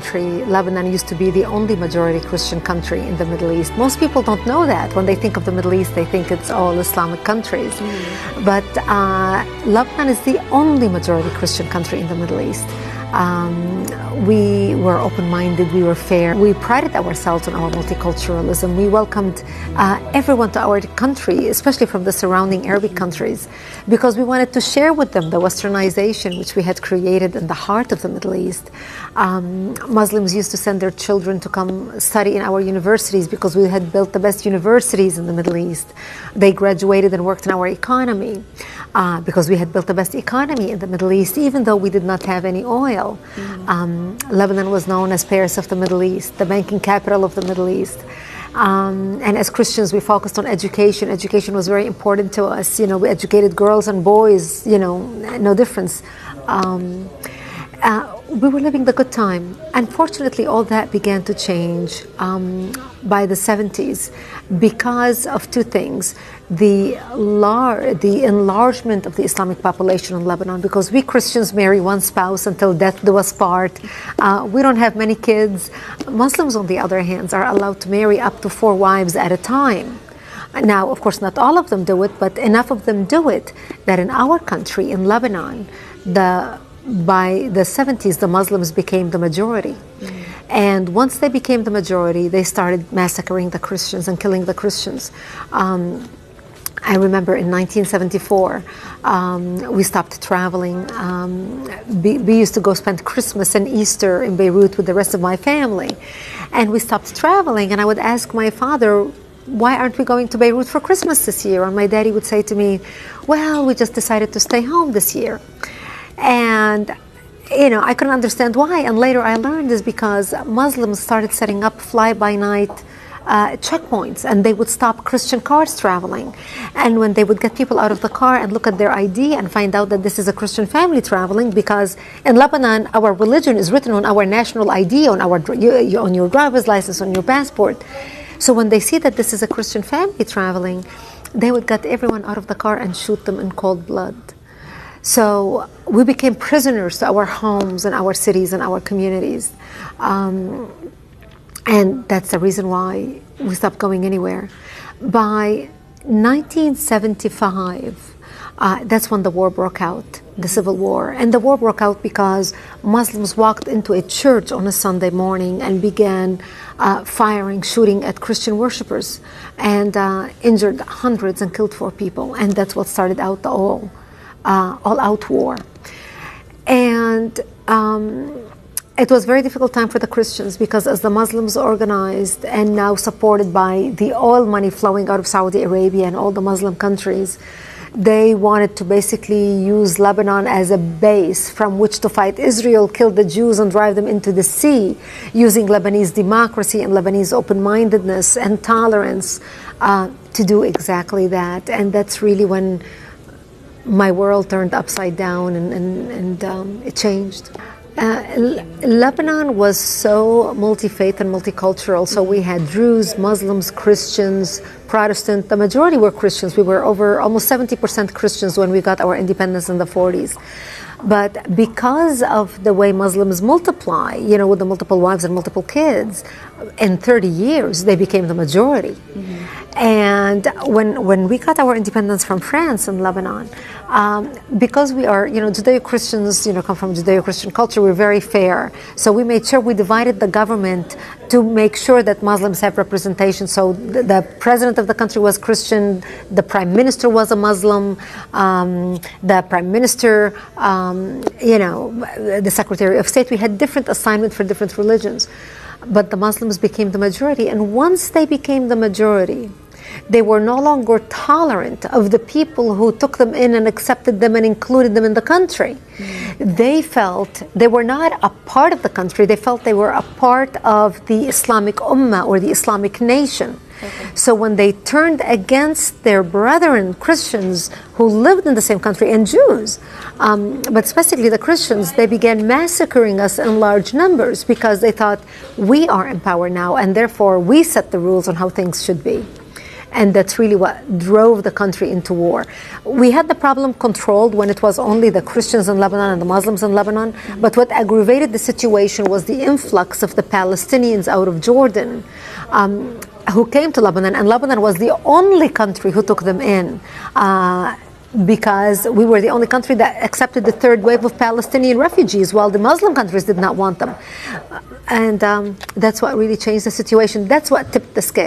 country, Lebanon used to be the only majority Christian country in the Middle East. Most people don't know that. When they think of the Middle East, they think it's all Islamic countries. But Lebanon is the only majority Christian country in the Middle East. We were open-minded, we were fair. We prided ourselves on our multiculturalism. We welcomed everyone to our country, especially from the surrounding Arabic countries, because we wanted to share with them the westernization which we had created in the heart of the Middle East. Muslims used to send their children to come study in our universities because we had built the best universities in the Middle East. They graduated and worked in our economy because we had built the best economy in the Middle East, even though we did not have any oil. Lebanon was known as Paris of the Middle East, the banking capital of the Middle East. And as Christians, we focused on education. Education was very important to us. We educated girls and boys, no difference. We were living the good time. Unfortunately, all that began to change by the 70s because of two things. The enlargement of the Islamic population in Lebanon, because we Christians marry one spouse until death do us part. We don't have many kids. Muslims, on the other hand, are allowed to marry up to 4 wives at a time. Now, of course, not all of them do it, but enough of them do it that in our country, in Lebanon, by the 70s, the Muslims became the majority. And once they became the majority, they started massacring the Christians and killing the Christians. I remember in 1974, we stopped traveling. We used to go spend Christmas and Easter in Beirut with the rest of my family. And we stopped traveling, and I would ask my father, why aren't we going to Beirut for Christmas this year? And my daddy would say to me, well, we just decided to stay home this year. And I couldn't understand why. And later I learned is because Muslims started setting up fly-by-night checkpoints, and they would stop Christian cars traveling. And when they would get people out of the car and look at their ID and find out that this is a Christian family traveling, because in Lebanon our religion is written on our national ID, on your driver's license, on your passport. So when they see that this is a Christian family traveling, they would get everyone out of the car and shoot them in cold blood. So we became prisoners to our homes and our cities and our communities. And that's the reason why we stopped going anywhere. By 1975, that's when the war broke out, the civil war. And the war broke out because Muslims walked into a church on a Sunday morning and began shooting at Christian worshipers, and injured hundreds and killed 4 people. And that's what started out the all-out war. And it was a very difficult time for the Christians, because as the Muslims organized and now supported by the oil money flowing out of Saudi Arabia and all the Muslim countries, they wanted to basically use Lebanon as a base from which to fight Israel, kill the Jews and drive them into the sea, using Lebanese democracy and Lebanese open-mindedness and tolerance to do exactly that. And that's really when my world turned upside down and it changed. Lebanon was so multi-faith and multicultural. So we had Druze, Muslims, Christians, Protestant. The majority were Christians. We were over almost 70% Christians when we got our independence in the 40s. But because of the way Muslims multiply, with the multiple wives and multiple kids, in 30 years, they became the majority. And when we got our independence from France and Lebanon, because we are, Judeo-Christians, come from Judeo-Christian culture, we're very fair. So we made sure we divided the government to make sure that Muslims have representation. So the president of the country was Christian, the prime minister was a Muslim, the prime minister, the secretary of state. We had different assignments for different religions. But the Muslims became the majority. And once they became the majority, they were no longer tolerant of the people who took them in and accepted them and included them in the country. They felt they were not a part of the country. They felt they were a part of the Islamic Ummah or the Islamic nation. So when they turned against their brethren Christians who lived in the same country, and Jews, but specifically the Christians, they began massacring us in large numbers because they thought we are in power now and therefore we set the rules on how things should be. And that's really what drove the country into war. We had the problem controlled when it was only the Christians in Lebanon and the Muslims in Lebanon. But what aggravated the situation was the influx of the Palestinians out of Jordan, who came to Lebanon. And Lebanon was the only country who took them in. Because we were the only country that accepted the third wave of Palestinian refugees, while the Muslim countries did not want them. And that's what really changed the situation. That's what tipped the scale.